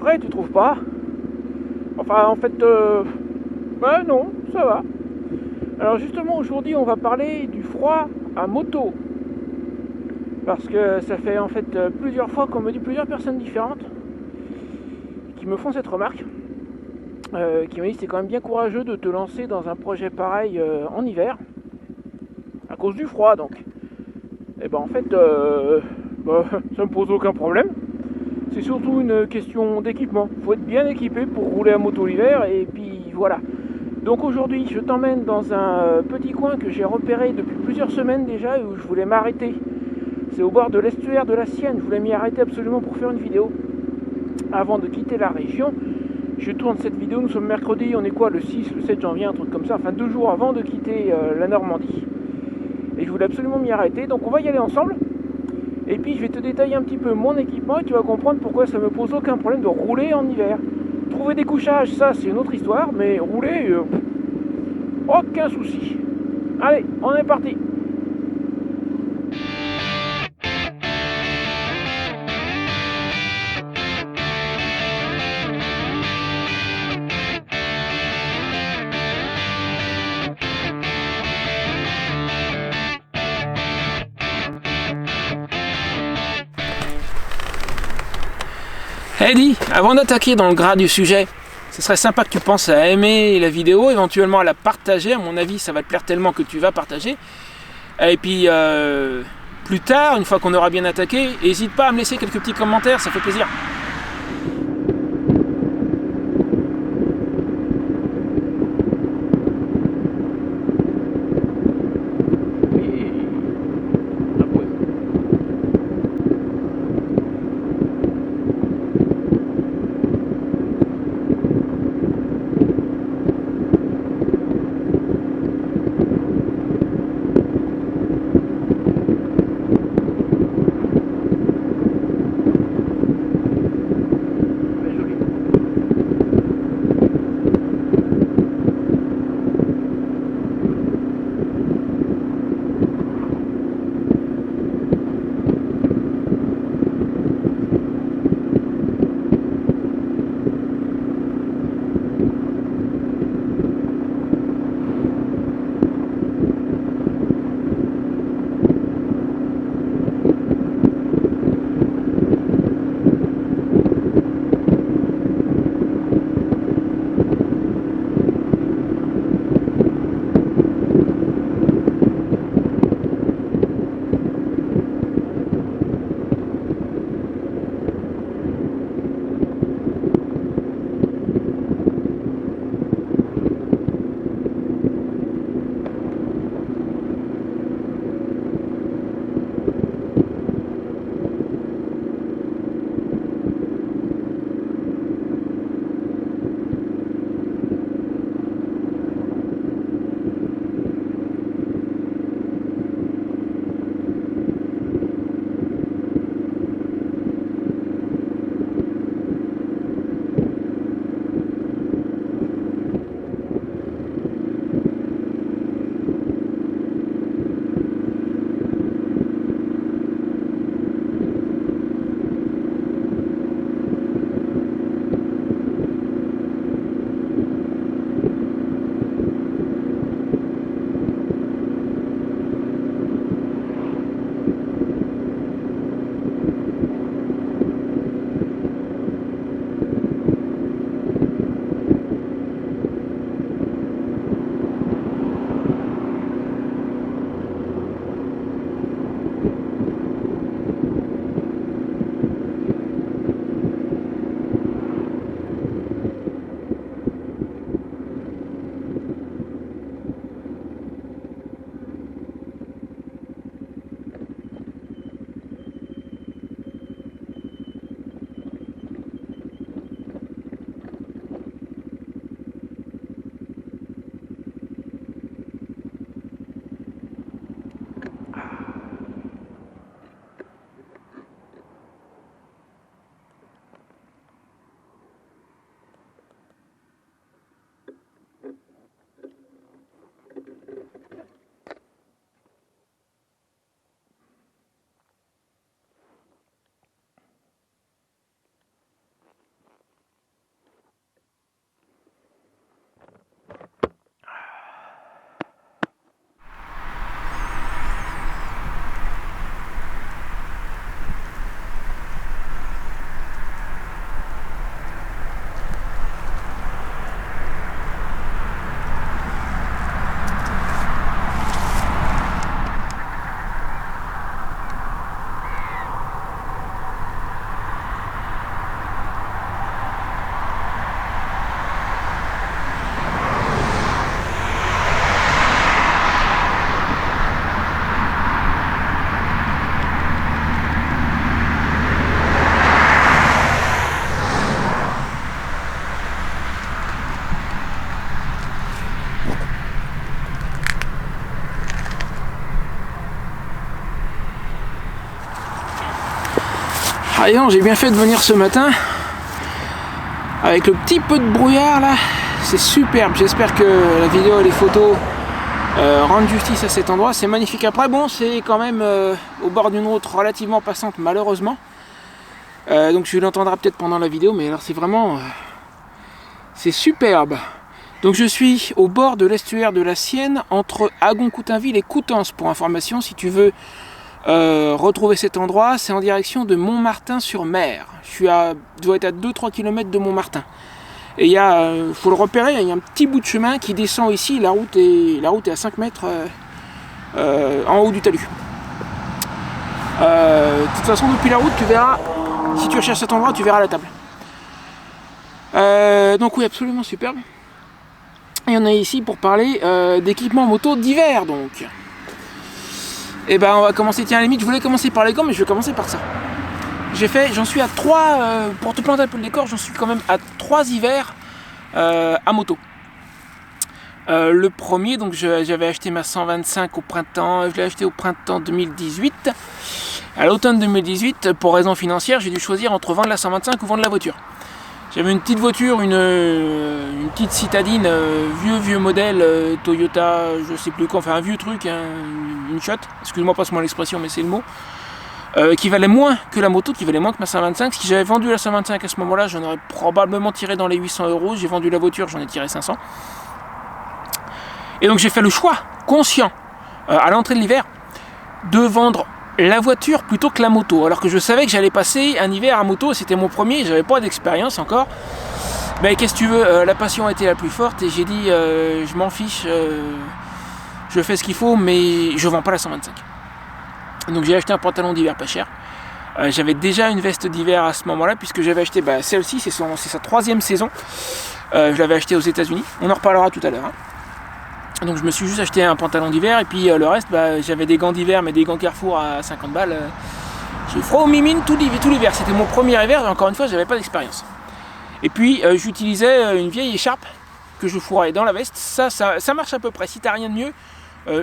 frais, tu trouves pas? Enfin, en fait, ben non, ça va. Alors justement, aujourd'hui, on va parler du froid à moto. Parce que ça fait en fait plusieurs fois qu'on me dit, plusieurs personnes différentes qui me font cette remarque, qui me disent que c'est quand même bien courageux de te lancer dans un projet pareil en hiver, à cause du froid donc. Et ben en fait, ça me pose aucun problème. C'est surtout une question d'équipement. Il faut être bien équipé pour rouler à moto l'hiver, et puis voilà. Donc aujourd'hui, je t'emmène dans un petit coin que j'ai repéré depuis plusieurs semaines déjà, où je voulais m'arrêter. C'est au bord de l'estuaire de la Sienne. Je voulais m'y arrêter absolument pour faire une vidéo avant de quitter la région. Je tourne cette vidéo, nous sommes mercredi, on est quoi, le 6, le 7 janvier, un truc comme ça, enfin 2 jours avant de quitter la Normandie. Et je voulais absolument m'y arrêter, donc on va y aller ensemble. Et puis je vais te détailler un petit peu mon équipement et tu vas comprendre pourquoi ça me pose aucun problème de rouler en hiver. Trouver des couchages, ça c'est une autre histoire, mais rouler, aucun souci. Allez, on est parti. Eddie, avant d'attaquer dans le gras du sujet, ce serait sympa que tu penses à aimer la vidéo, éventuellement à la partager. À mon avis, ça va te plaire tellement que tu vas partager. Et puis, plus tard, une fois qu'on aura bien attaqué, n'hésite pas à me laisser quelques petits commentaires, ça fait plaisir. Ah non, j'ai bien fait de venir ce matin avec le petit peu de brouillard là, c'est superbe. J'espère que la vidéo et les photos rendent justice à cet endroit. C'est magnifique. Après bon, c'est quand même au bord d'une route relativement passante malheureusement, donc tu l'entendras peut-être pendant la vidéo, mais alors c'est vraiment c'est superbe. Donc je suis au bord de l'estuaire de la Sienne entre Agon-Coutainville et Coutances. Pour information, si tu veux retrouver cet endroit, c'est en direction de Montmartin-sur-Mer. Je dois être à 2-3 km de Montmartin. Et il y a, faut le repérer, il y a un petit bout de chemin qui descend ici, la route est à 5 mètres en haut du talus. De toute façon, depuis la route, tu verras, si tu recherches cet endroit, tu verras la table. Donc oui, absolument superbe. Et on est ici pour parler d'équipement moto d'hiver, donc. Et ben on va commencer, tiens à la limite, je voulais commencer par les gants, mais je vais commencer par ça. J'en suis à 3, pour te planter un peu le décor, j'en suis quand même à 3 hivers à moto. Le premier, donc j'avais acheté ma 125 au printemps, je l'ai acheté au printemps 2018. À l'automne 2018, pour raison financière, j'ai dû choisir entre vendre la 125 ou vendre la voiture. J'avais une petite voiture, une petite citadine, vieux modèle Toyota, je sais plus quoi, enfin un vieux truc, hein, une shot, excuse-moi, passe-moi l'expression, mais c'est le mot, qui valait moins que la moto, qui valait moins que ma 125. Si j'avais vendu la 125 à ce moment-là, j'en aurais probablement tiré dans les 800 €. J'ai vendu la voiture, j'en ai tiré 500. Et donc j'ai fait le choix conscient, à l'entrée de l'hiver, de vendre la voiture plutôt que la moto, alors que je savais que j'allais passer un hiver à moto, c'était mon premier, j'avais pas d'expérience encore, mais qu'est-ce que tu veux, la passion a été la plus forte et j'ai dit je m'en fiche, je fais ce qu'il faut, mais je vends pas la 125. Donc j'ai acheté un pantalon d'hiver pas cher, j'avais déjà une veste d'hiver à ce moment-là, puisque j'avais acheté celle-ci, c'est sa 3e saison, je l'avais acheté aux États-Unis, on en reparlera tout à l'heure, hein. Donc je me suis juste acheté un pantalon d'hiver et puis le reste, j'avais des gants d'hiver, mais des gants Carrefour à 50 balles. J'ai froid aux mimines tout l'hiver. C'était mon premier hiver et encore une fois, j'avais pas d'expérience. Et puis j'utilisais une vieille écharpe que je fourrais dans la veste. Ça marche à peu près. Si t'as rien de mieux,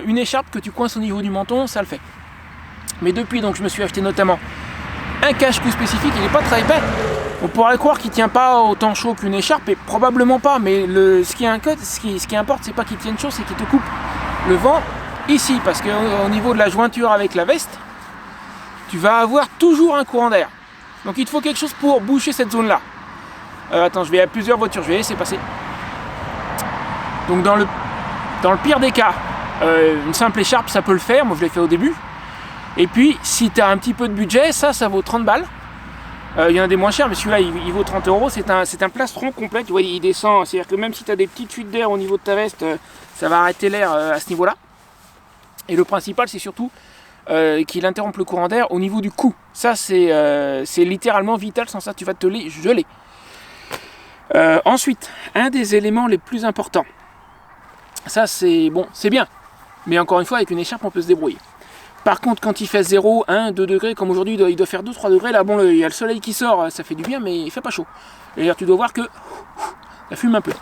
une écharpe que tu coinces au niveau du menton, ça le fait. Mais depuis, donc je me suis acheté notamment un cache-cou spécifique. Il n'est pas très épais. On pourrait croire qu'il ne tient pas autant chaud qu'une écharpe, et probablement pas, mais ce qui importe, c'est pas qu'il tienne chaud, c'est qu'il te coupe le vent ici, parce qu'au niveau de la jointure avec la veste, tu vas avoir toujours un courant d'air. Donc il te faut quelque chose pour boucher cette zone-là. Attends, je vais à plusieurs voitures, je vais laisser passer. Donc dans le pire des cas, une simple écharpe, ça peut le faire, moi je l'ai fait au début. Et puis, si tu as un petit peu de budget, ça vaut 30 balles. Il y en a des moins chers, mais celui-là il vaut 30 €. C'est un plastron complet, tu vois, il descend. C'est-à-dire que même si tu as des petites fuites d'air au niveau de ta veste, ça va arrêter l'air à ce niveau-là. Et le principal, c'est surtout qu'il interrompt le courant d'air au niveau du cou. Ça, c'est littéralement vital, sans ça tu vas te les geler. Ensuite, un des éléments les plus importants, ça c'est bon, c'est bien, mais encore une fois, avec une écharpe, on peut se débrouiller. Par contre, quand il fait 0, 1, 2 degrés, comme aujourd'hui, il doit faire 2-3 degrés, là, bon, il y a le soleil qui sort, ça fait du bien, mais il fait pas chaud. Et d'ailleurs, tu dois voir que ça fume un peu.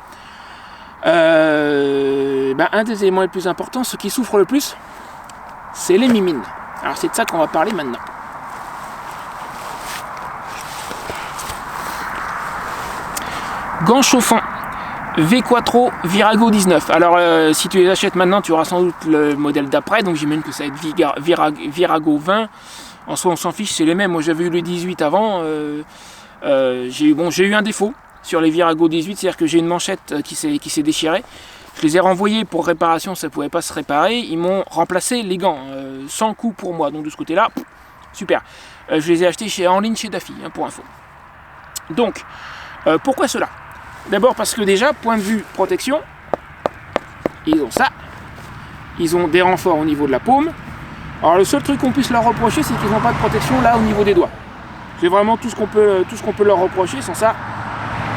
Un des éléments les plus importants, ce qui souffre le plus, c'est les mimines. Alors, c'est de ça qu'on va parler maintenant. Gants chauffants. V-Quattro Virago 19. Alors si tu les achètes maintenant, tu auras sans doute le modèle d'après, donc j'imagine que ça va être Virago 20. En soi on s'en fiche, c'est les mêmes. Moi j'avais eu le 18 avant, j'ai eu un défaut sur les Virago 18, c'est-à-dire que j'ai une manchette qui s'est déchirée. Je les ai renvoyés pour réparation, ça ne pouvait pas se réparer. Ils m'ont remplacé les gants, sans coût pour moi, donc de ce côté-là, super. Je les ai achetés en ligne chez Daffy, pour info. Donc, pourquoi cela ? D'abord parce que déjà, point de vue protection, ils ont ça. Ils ont des renforts au niveau de la paume. Alors le seul truc qu'on puisse leur reprocher, c'est qu'ils n'ont pas de protection là au niveau des doigts. C'est vraiment tout ce qu'on peut leur reprocher. Sans ça,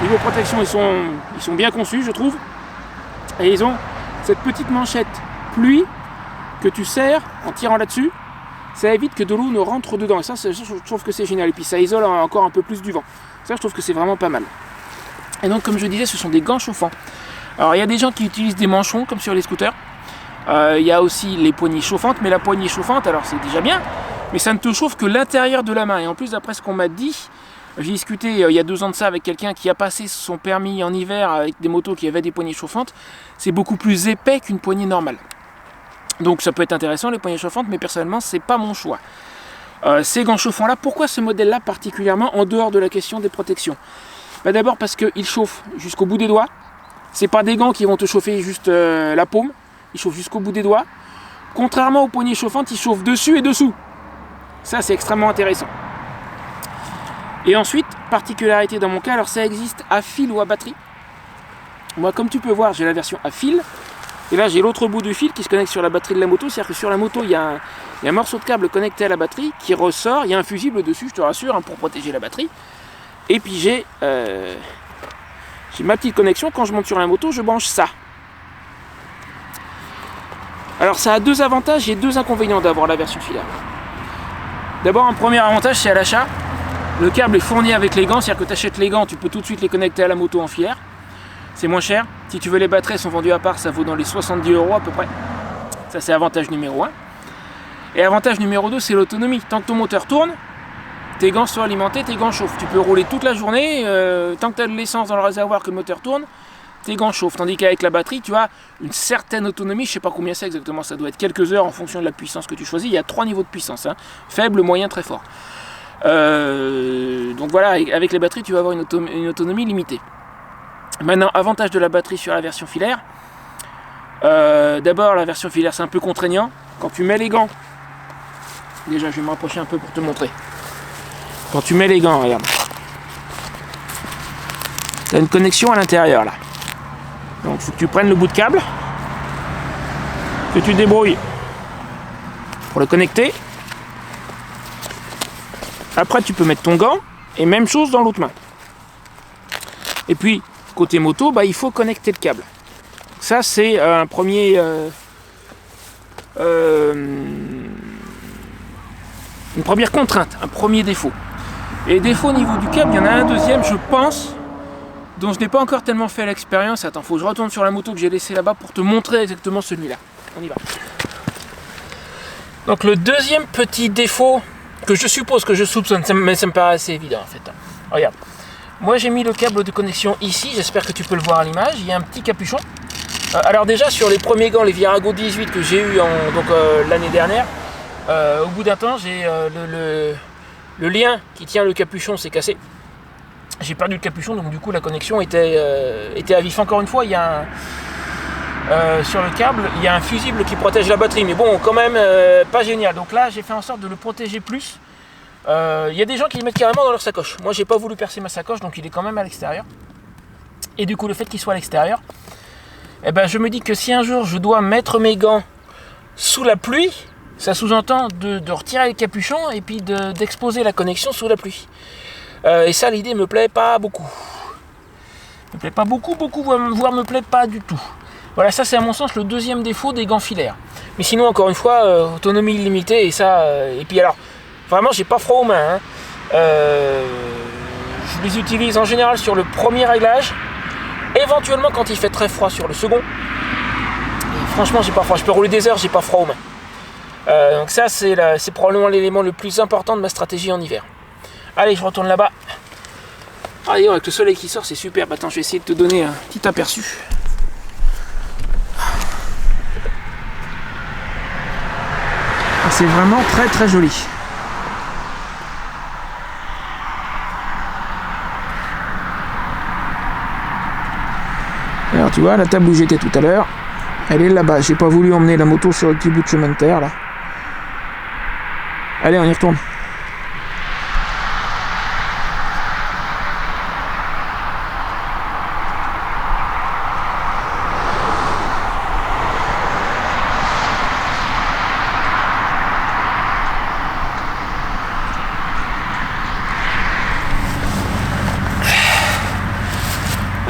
niveau protection, ils sont bien conçus, je trouve. Et ils ont cette petite manchette pluie que tu serres en tirant là-dessus. Ça évite que de l'eau ne rentre dedans. Et ça, je trouve que c'est génial. Et puis ça isole encore un peu plus du vent. Ça, je trouve que c'est vraiment pas mal. Et donc, comme je disais, ce sont des gants chauffants. Alors, il y a des gens qui utilisent des manchons, comme sur les scooters. Il y a aussi les poignées chauffantes. Mais la poignée chauffante, alors c'est déjà bien. mais ça ne te chauffe que l'intérieur de la main. Et en plus, d'après ce qu'on m'a dit, j'ai discuté il y a 2 ans de ça avec quelqu'un qui a passé son permis en hiver avec des motos qui avaient des poignées chauffantes. C'est beaucoup plus épais qu'une poignée normale. Donc ça peut être intéressant les poignées chauffantes, mais personnellement c'est pas mon choix. Ces gants chauffants là, pourquoi ce modèle là particulièrement en dehors de la question des protections? Bah, d'abord parce qu'ils chauffent jusqu'au bout des doigts. C'est pas des gants qui vont te chauffer juste la paume, ils chauffent jusqu'au bout des doigts. Contrairement aux poignées chauffantes, ils chauffent dessus et dessous. Ça c'est extrêmement intéressant. Et ensuite, particularité dans mon cas, alors ça existe à fil ou à batterie. Moi comme tu peux voir, j'ai la version à fil. Et là j'ai l'autre bout du fil qui se connecte sur la batterie de la moto. C'est-à-dire que sur la moto il y a un morceau de câble connecté à la batterie qui ressort. Il y a un fusible dessus, je te rassure, hein, pour protéger la batterie. Et puis j'ai ma petite connexion. Quand je monte sur la moto, je branche ça. Alors ça a 2 avantages et 2 inconvénients d'avoir la version filaire. D'abord un premier avantage, c'est à l'achat. Le câble est fourni avec les gants, c'est-à-dire que tu achètes les gants, tu peux tout de suite les connecter à la moto en filaire. C'est moins cher. Si tu veux les batteries, elles sont vendues à part, ça vaut dans les 70 € à peu près. Ça c'est avantage numéro 1. Et avantage numéro 2, c'est l'autonomie. Tant que ton moteur tourne, tes gants sont alimentés, tes gants chauffent. Tu peux rouler toute la journée, tant que tu as de l'essence dans le réservoir, que le moteur tourne, tes gants chauffent. Tandis qu'avec la batterie, tu as une certaine autonomie, je ne sais pas combien c'est exactement, ça doit être quelques heures en fonction de la puissance que tu choisis. Il y a 3 niveaux de puissance, hein. Faible, moyen, très fort. Donc voilà, avec les batteries, tu vas avoir une autonomie limitée. Maintenant, avantage de la batterie sur la version filaire. D'abord, la version filaire, c'est un peu contraignant. Quand tu mets les gants, déjà, je vais me rapprocher un peu pour te montrer. Quand tu mets les gants, regarde. Tu as une connexion à l'intérieur, là. Donc, il faut que tu prennes le bout de câble, que tu débrouilles pour le connecter. Après, tu peux mettre ton gant, et même chose dans l'autre main. Et puis, côté moto, bah, il faut connecter le câble. Ça, c'est un premier... une première contrainte, un premier défaut. Et défaut au niveau du câble, il y en a un deuxième, je pense, dont je n'ai pas encore tellement fait l'expérience. Attends, faut que je retourne sur la moto que j'ai laissée là-bas pour te montrer exactement celui-là. On y va. Donc le deuxième petit défaut, que je suppose, que je soupçonne, mais ça me paraît assez évident en fait. Regarde. Moi j'ai mis le câble de connexion ici, j'espère que tu peux le voir à l'image, il y a un petit capuchon. Alors déjà sur les premiers gants, les Virago 18 que j'ai eu l'année dernière, au bout d'un temps j'ai le lien qui tient le capuchon s'est cassé. J'ai perdu le capuchon, donc du coup la connexion était à vif. Encore une fois, il y a sur le câble, il y a un fusible qui protège la batterie, mais bon, quand même pas génial. Donc là j'ai fait en sorte de le protéger plus. Il y a des gens qui le mettent carrément dans leur sacoche. Moi j'ai pas voulu percer ma sacoche, donc il est quand même à l'extérieur. Et du coup le fait qu'il soit à l'extérieur, eh ben, je me dis que si un jour je dois mettre mes gants sous la pluie, ça sous-entend de retirer le capuchon et puis d'exposer la connexion sous la pluie. Et ça, l'idée me plaît pas beaucoup. Me plaît pas beaucoup, voire me plaît pas du tout. Voilà, ça c'est à mon sens le deuxième défaut des gants filaires. Mais sinon, encore une fois, autonomie illimitée et ça. Et puis alors, vraiment, j'ai pas froid aux mains. Hein. Je les utilise en général sur le premier réglage. Éventuellement quand il fait très froid sur le second. Et franchement j'ai pas froid, je peux rouler des heures, j'ai pas froid aux mains. Donc ça c'est probablement l'élément le plus important de ma stratégie en hiver. Allez, je retourne là-bas. Allez, avec le soleil qui sort, c'est superbe. Attends, je vais essayer de te donner un petit aperçu. C'est vraiment très très joli. Alors tu vois, la table où j'étais tout à l'heure, elle est là-bas. J'ai pas voulu emmener la moto sur le petit bout de chemin de terre là. Allez, on y retourne.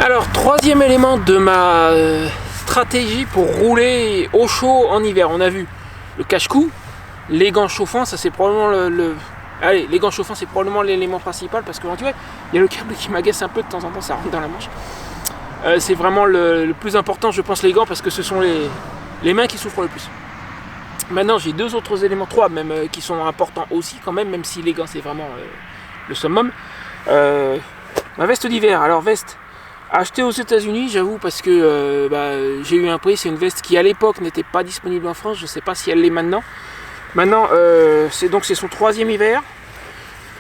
Alors, troisième élément de ma stratégie pour rouler au chaud en hiver. On a vu le cache-cou, les gants chauffants, ça c'est probablement Allez, les gants chauffants c'est probablement l'élément principal parce que tu vois, il y a le câble qui m'agace un peu de temps en temps, ça rentre dans la manche. C'est vraiment le plus important, je pense, les gants, parce que ce sont les mains qui souffrent le plus. Maintenant j'ai deux autres éléments, trois même, qui sont importants aussi quand même si les gants c'est vraiment le summum. Ma veste d'hiver, alors veste achetée aux États-Unis, j'avoue, parce que j'ai eu un prix. C'est une veste qui à l'époque n'était pas disponible en France, je ne sais pas si elle l'est maintenant. Maintenant c'est son troisième hiver.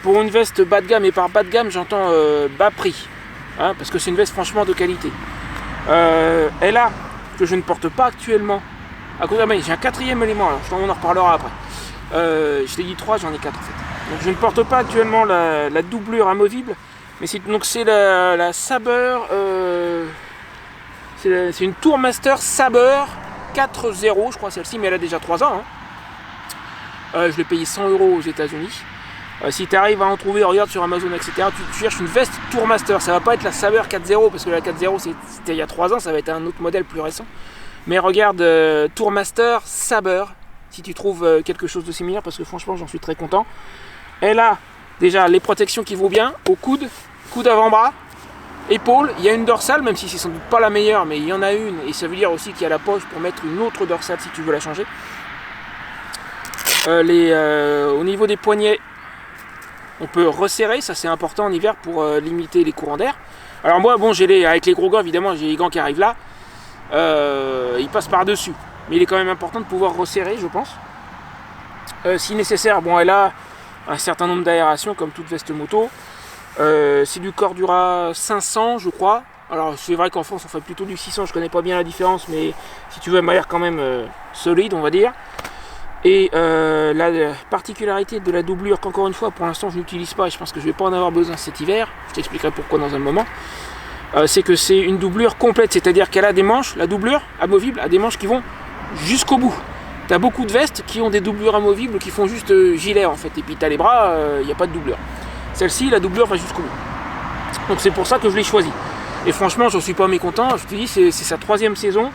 Pour une veste bas de gamme, et par bas de gamme j'entends bas prix, hein, parce que c'est une veste franchement de qualité. Elle a, que je ne porte pas actuellement, à cause j'ai un quatrième élément, alors on en reparlera après. Je t'ai dit 3, j'en ai 4 en fait. Donc, je ne porte pas actuellement la doublure amovible, mais c'est la Saber, c'est une Tourmaster Saber 4.0, je crois celle-ci, mais elle a déjà 3 ans. Hein. Je l'ai payé 100 € aux États-Unis. Si tu arrives à en trouver, regarde sur Amazon, etc. Tu cherches une veste Tourmaster, ça va pas être la Saber 4.0, parce que la 4.0 c'était il y a 3 ans, ça va être un autre modèle plus récent. Mais regarde Tourmaster Saber, si tu trouves quelque chose de similaire, parce que franchement j'en suis très content. Elle a déjà les protections qui vont bien, au coude avant-bras, épaules, il y a une dorsale, même si c'est sans doute pas la meilleure, mais il y en a une, et ça veut dire aussi qu'il y a la poche pour mettre une autre dorsale si tu veux la changer. Au niveau des poignets, on peut resserrer, ça c'est important en hiver pour limiter les courants d'air. Alors moi, bon, avec les gros gants, évidemment, j'ai les gants qui arrivent là, ils passent par-dessus. Mais il est quand même important de pouvoir resserrer, je pense. Si nécessaire, bon, elle a un certain nombre d'aérations, comme toute veste moto. C'est du Cordura 500, je crois. Alors c'est vrai qu'en France, on fait plutôt du 600, je connais pas bien la différence, mais si tu veux, elle m'a l'air quand même solide, on va dire. Et la particularité de la doublure, qu'encore une fois, pour l'instant, je n'utilise pas, et je pense que je vais pas en avoir besoin cet hiver, je t'expliquerai pourquoi dans un moment, c'est que c'est une doublure complète, c'est-à-dire qu'elle a des manches, la doublure amovible a des manches qui vont jusqu'au bout. Tu as beaucoup de vestes qui ont des doublures amovibles qui font juste gilet en fait, et puis tu as les bras, il n'y a pas de doublure. Celle-ci, la doublure va jusqu'au bout. Donc c'est pour ça que je l'ai choisie. Et franchement, j'en suis pas mécontent, je te dis, c'est sa 3e saison.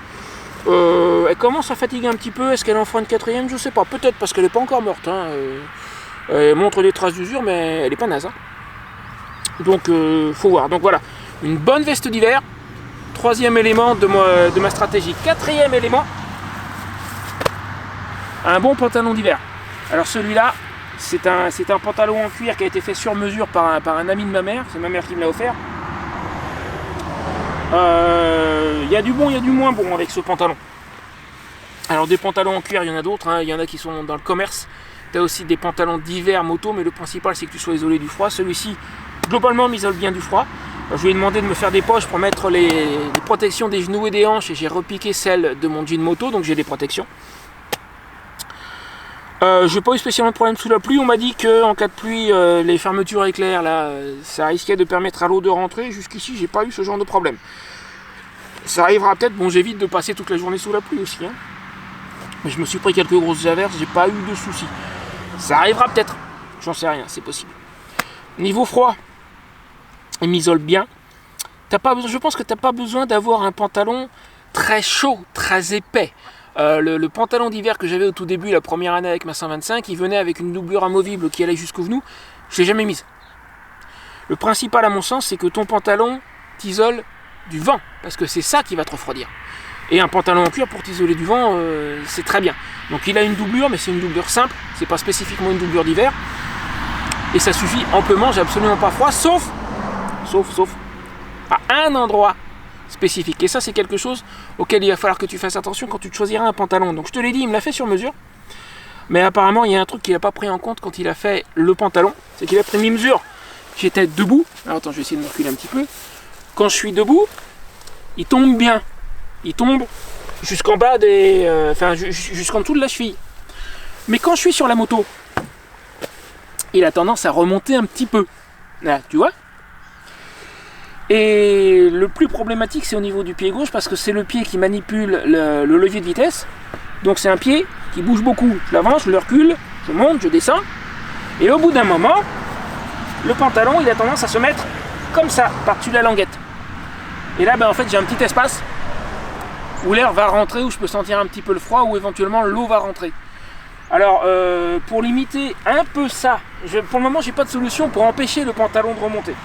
Elle commence à fatiguer un petit peu, est-ce qu'elle en fera une 4e? Je sais pas, peut-être parce qu'elle n'est pas encore morte. Hein. Elle montre des traces d'usure, mais elle n'est pas naze. Hein. Donc faut voir. Donc voilà, une bonne veste d'hiver, 3e élément de ma stratégie. 4e élément, un bon pantalon d'hiver. Alors celui-là, c'est un pantalon en cuir qui a été fait sur mesure par un ami de ma mère, c'est ma mère qui me l'a offert. Il y a du bon, il y a du moins bon avec ce pantalon. Alors des pantalons en cuir, il y en a d'autres, hein. Il y en a qui sont dans le commerce. Tu as aussi des pantalons d'hiver moto, mais le principal c'est que tu sois isolé du froid. Celui-ci, globalement, m'isole bien du froid. Je lui ai demandé de me faire des poches pour mettre les protections des genoux et des hanches, et j'ai repiqué celles de mon jean moto, donc j'ai des protections. J'ai pas eu spécialement de problème sous la pluie. On m'a dit qu'en cas de pluie, les fermetures éclairs, là, ça risquait de permettre à l'eau de rentrer. Jusqu'ici, j'ai pas eu ce genre de problème. Ça arrivera peut-être, bon, j'évite de passer toute la journée sous la pluie aussi. Hein. Mais je me suis pris quelques grosses averses, j'ai pas eu de soucis. Ça arrivera peut-être, j'en sais rien, c'est possible. Niveau froid, il m'isole bien. Je pense que t'as pas besoin d'avoir un pantalon très chaud, très épais. Le pantalon d'hiver que j'avais au tout début, la première année avec ma 125, il venait avec une doublure amovible qui allait jusqu'au genou. Je l'ai jamais mise. Le principal à mon sens, c'est que ton pantalon t'isole du vent, parce que c'est ça qui va te refroidir. Et un pantalon en cuir pour t'isoler du vent, c'est très bien. Donc il a une doublure, mais c'est une doublure simple, c'est pas spécifiquement une doublure d'hiver. Et ça suffit amplement, j'ai absolument pas froid, sauf à un endroit spécifique. Et ça, c'est quelque chose auquel il va falloir que tu fasses attention quand tu te choisiras un pantalon. Donc je te l'ai dit, il me l'a fait sur mesure. Mais apparemment, il y a un truc qu'il n'a pas pris en compte quand il a fait le pantalon, c'est qu'il a pris mes mesures. J'étais debout. Alors attends, je vais essayer de me reculer un petit peu. Quand je suis debout, il tombe bien. Il tombe jusqu'en bas jusqu'en dessous de la cheville. Mais quand je suis sur la moto, il a tendance à remonter un petit peu. Là, tu vois ? Et le plus problématique, c'est au niveau du pied gauche, parce que c'est le pied qui manipule le levier de vitesse. Donc c'est un pied qui bouge beaucoup. Je l'avance, je le recule, je monte, je descends. Et au bout d'un moment, le pantalon, il a tendance à se mettre comme ça, par-dessus la languette. Et là, en fait, j'ai un petit espace où l'air va rentrer, où je peux sentir un petit peu le froid, où éventuellement l'eau va rentrer. Alors, pour limiter un peu ça, pour le moment, j'ai pas de solution pour empêcher le pantalon de remonter.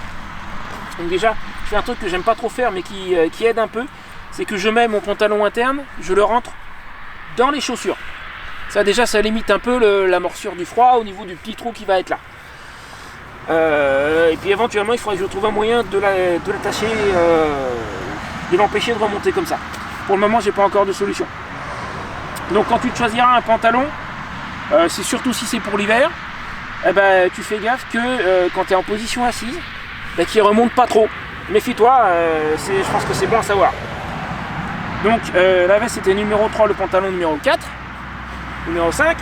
Donc déjà, je fais un truc que j'aime pas trop faire, mais qui aide un peu, c'est que je mets mon pantalon interne, je le rentre dans les chaussures. Ça déjà, ça limite un peu la morsure du froid au niveau du petit trou qui va être là. Et puis éventuellement, il faudrait que je trouve un moyen de l'attacher, de l'empêcher de remonter comme ça. Pour le moment, j'ai pas encore de solution. Donc quand tu te choisiras un pantalon, c'est surtout si c'est pour l'hiver, eh ben, tu fais gaffe que quand tu es en position assise, ben, qu'il ne remonte pas trop. Méfie-toi, je pense que c'est bon à savoir. Donc la veste c'était numéro 3, le pantalon numéro 4, numéro 5,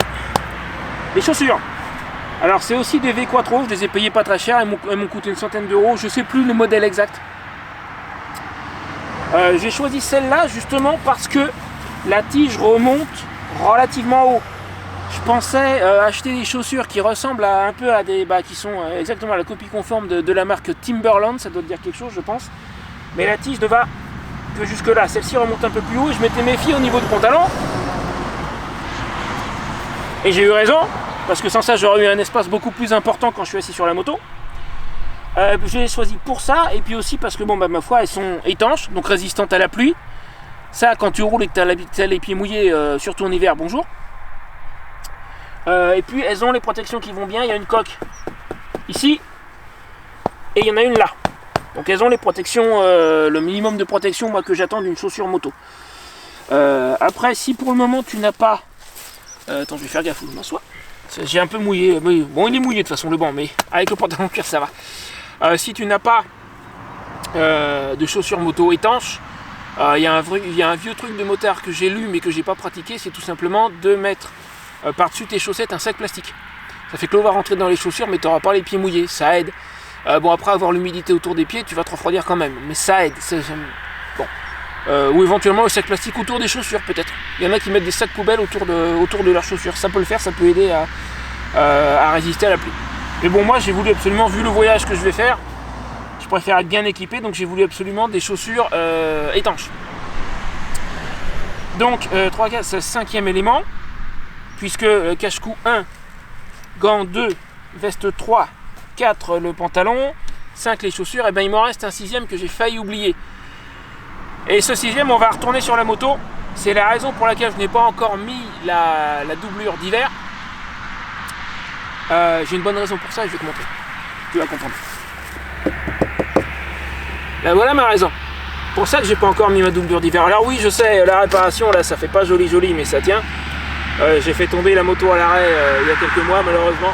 les chaussures. Alors c'est aussi des V Quattro, je les ai payés pas très cher, elles m'ont coûté une centaine d'euros, je sais plus le modèle exact. J'ai choisi celle-là justement parce que la tige remonte relativement haut. Je pensais acheter des chaussures qui ressemblent un peu à des, qui sont exactement la copie conforme de la marque Timberland, ça doit te dire quelque chose je pense. Mais la tige ne va que jusque là, celle-ci remonte un peu plus haut et je m'étais méfié au niveau du pantalon. Et j'ai eu raison, parce que sans ça j'aurais eu un espace beaucoup plus important quand je suis assis sur la moto. J'ai choisi pour ça, et puis aussi parce que bon, ma foi, elles sont étanches, donc résistantes à la pluie. Ça, quand tu roules et que tu as les pieds mouillés, surtout en hiver, bonjour. Et puis elles ont les protections qui vont bien, il y a une coque ici, et il y en a une là. Donc elles ont les protections, le minimum de protection moi, que j'attends d'une chaussure moto. Après, si pour le moment tu n'as pas... attends, je vais faire gaffe où je m'assois. J'ai un peu mouillé, mais bon il est mouillé de toute façon le banc, mais avec le pantalon cuir ça va. Si tu n'as pas de chaussures moto étanches, il y a un vieux truc de motard que j'ai lu mais que j'ai pas pratiqué, c'est tout simplement de mettre par-dessus tes chaussettes un sac plastique. Ça fait que l'eau va rentrer dans les chaussures mais tu n'auras pas les pieds mouillés, ça aide. Bon après avoir l'humidité autour des pieds tu vas te refroidir quand même, mais ça aide. Bon. Ou éventuellement le sac plastique autour des chaussures peut-être. Il y en a qui mettent des sacs poubelles autour de leurs chaussures, ça peut le faire, ça peut aider à résister à la pluie. Mais bon moi j'ai voulu absolument, vu le voyage que je vais faire, je préfère être bien équipé, donc j'ai voulu absolument des chaussures étanches. Donc 3, 4, 5e élément, puisque cache-cou 1, gants 2, veste 3, 4 le pantalon, 5 les chaussures, et ben il m'en reste un 6e que j'ai failli oublier. Et ce 6e on va retourner sur la moto, c'est la raison pour laquelle je n'ai pas encore mis la doublure d'hiver. J'ai une bonne raison pour ça et je vais te montrer, tu vas comprendre. Là voilà ma raison, pour ça que j'ai pas encore mis ma doublure d'hiver. Alors oui je sais, la réparation là ça fait pas joli mais ça tient. J'ai fait tomber la moto à l'arrêt il y a quelques mois malheureusement.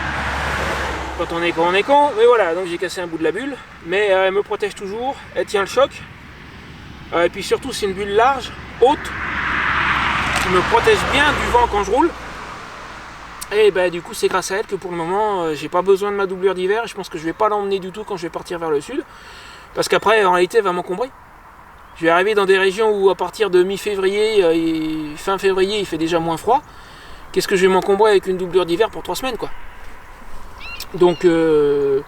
Quand on est con, mais voilà, donc j'ai cassé un bout de la bulle, mais elle me protège toujours, elle tient le choc. Et puis surtout c'est une bulle large, haute, qui me protège bien du vent quand je roule. Et ben du coup c'est grâce à elle que pour le moment j'ai pas besoin de ma doublure d'hiver. Je pense que je vais pas l'emmener du tout quand je vais partir vers le sud, parce qu'après en réalité elle va m'encombrer. Je vais arriver dans des régions où à partir de mi-février et fin février il fait déjà moins froid. Qu'est-ce que je vais m'encombrer avec une doublure d'hiver pour 3 semaines quoi. Donc je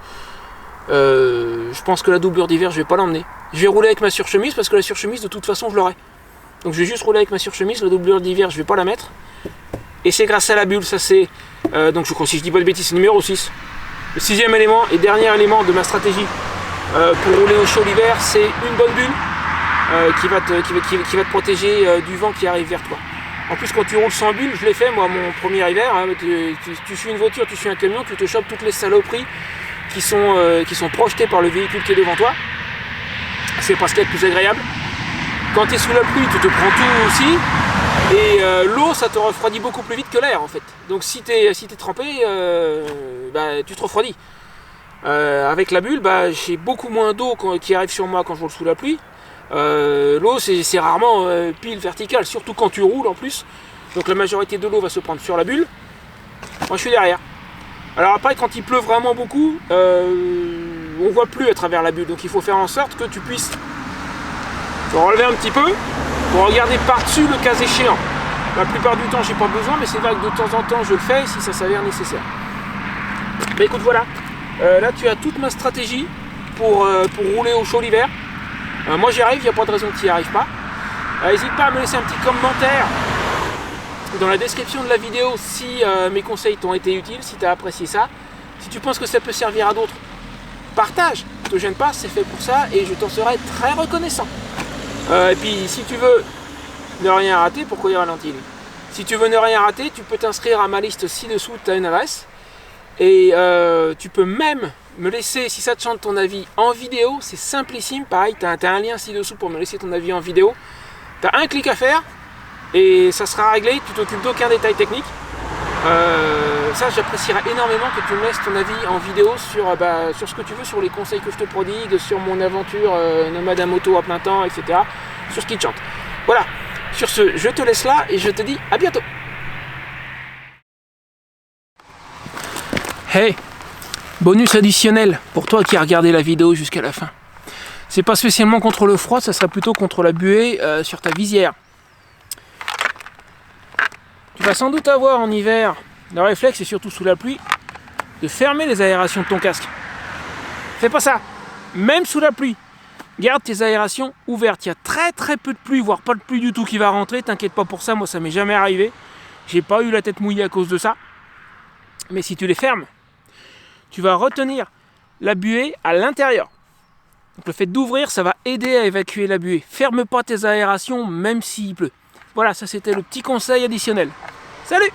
pense que la doublure d'hiver je vais pas l'emmener. Je vais rouler avec ma surchemise parce que la surchemise de toute façon je l'aurai. Donc je vais juste rouler avec ma surchemise, la doublure d'hiver je vais pas la mettre. Et c'est grâce à la bulle, ça c'est... donc je crois, si je dis pas de bêtises, c'est numéro 6. Le 6e élément et dernier élément de ma stratégie pour rouler au chaud l'hiver, c'est une bonne bulle qui va te protéger du vent qui arrive vers toi. En plus quand tu roules sans bulle, je l'ai fait moi mon premier hiver, hein, tu suis une voiture, tu suis un camion, tu te chopes toutes les saloperies qui sont projetées par le véhicule qui est devant toi. C'est pas ce qu'il y a de plus agréable. Quand tu es sous la pluie, tu te prends tout aussi. Et l'eau, ça te refroidit beaucoup plus vite que l'air en fait. Donc si t'es trempé, tu te refroidis. Avec la bulle, j'ai beaucoup moins d'eau qui arrive sur moi quand je roule sous la pluie. L'eau, c'est rarement pile verticale, surtout quand tu roules en plus. Donc la majorité de l'eau va se prendre sur la bulle. Moi je suis derrière. Alors après, quand il pleut vraiment beaucoup, on voit plus à travers la bulle. Donc il faut faire en sorte que tu puisses te relever un petit peu pour regarder par-dessus le cas échéant. La plupart du temps j'ai pas besoin, mais c'est vrai que de temps en temps je le fais si ça s'avère nécessaire. Mais écoute voilà, là tu as toute ma stratégie pour rouler au chaud l'hiver. Moi j'y arrive, il n'y a pas de raison que tu n'y arrives pas. N'hésite pas à me laisser un petit commentaire dans la description de la vidéo si mes conseils t'ont été utiles, si tu as apprécié ça. Si tu penses que ça peut servir à d'autres, partage, ne te gêne pas, c'est fait pour ça et je t'en serai très reconnaissant. Et puis si tu veux ne rien rater, pourquoi y ralentir? Si tu veux ne rien rater, tu peux t'inscrire à ma liste ci-dessous, tu as une adresse. Et tu peux même me laisser, si ça te chante, ton avis en vidéo. C'est simplissime, pareil, tu as un lien ci-dessous pour me laisser ton avis en vidéo. Tu as un clic à faire et ça sera réglé, tu t'occupes d'aucun détail technique. Ça, j'apprécierais énormément que tu me laisses ton avis en vidéo sur ce que tu veux, sur les conseils que je te prodigue, sur mon aventure nomade à moto à plein temps, etc. Sur ce qui te chante. Voilà, sur ce, je te laisse là et je te dis à bientôt. Hey, bonus additionnel pour toi qui as regardé la vidéo jusqu'à la fin. C'est pas spécialement contre le froid, ça sera plutôt contre la buée sur ta visière. Tu vas sans doute avoir en hiver le réflexe, et surtout sous la pluie, de fermer les aérations de ton casque. Fais pas ça, même sous la pluie. Garde tes aérations ouvertes. Il y a très peu de pluie, voire pas de pluie du tout qui va rentrer. T'inquiète pas pour ça, moi ça m'est jamais arrivé. J'ai pas eu la tête mouillée à cause de ça. Mais si tu les fermes, tu vas retenir la buée à l'intérieur. Donc le fait d'ouvrir, ça va aider à évacuer la buée. Ferme pas tes aérations même s'il pleut. Voilà, ça c'était le petit conseil additionnel. Salut!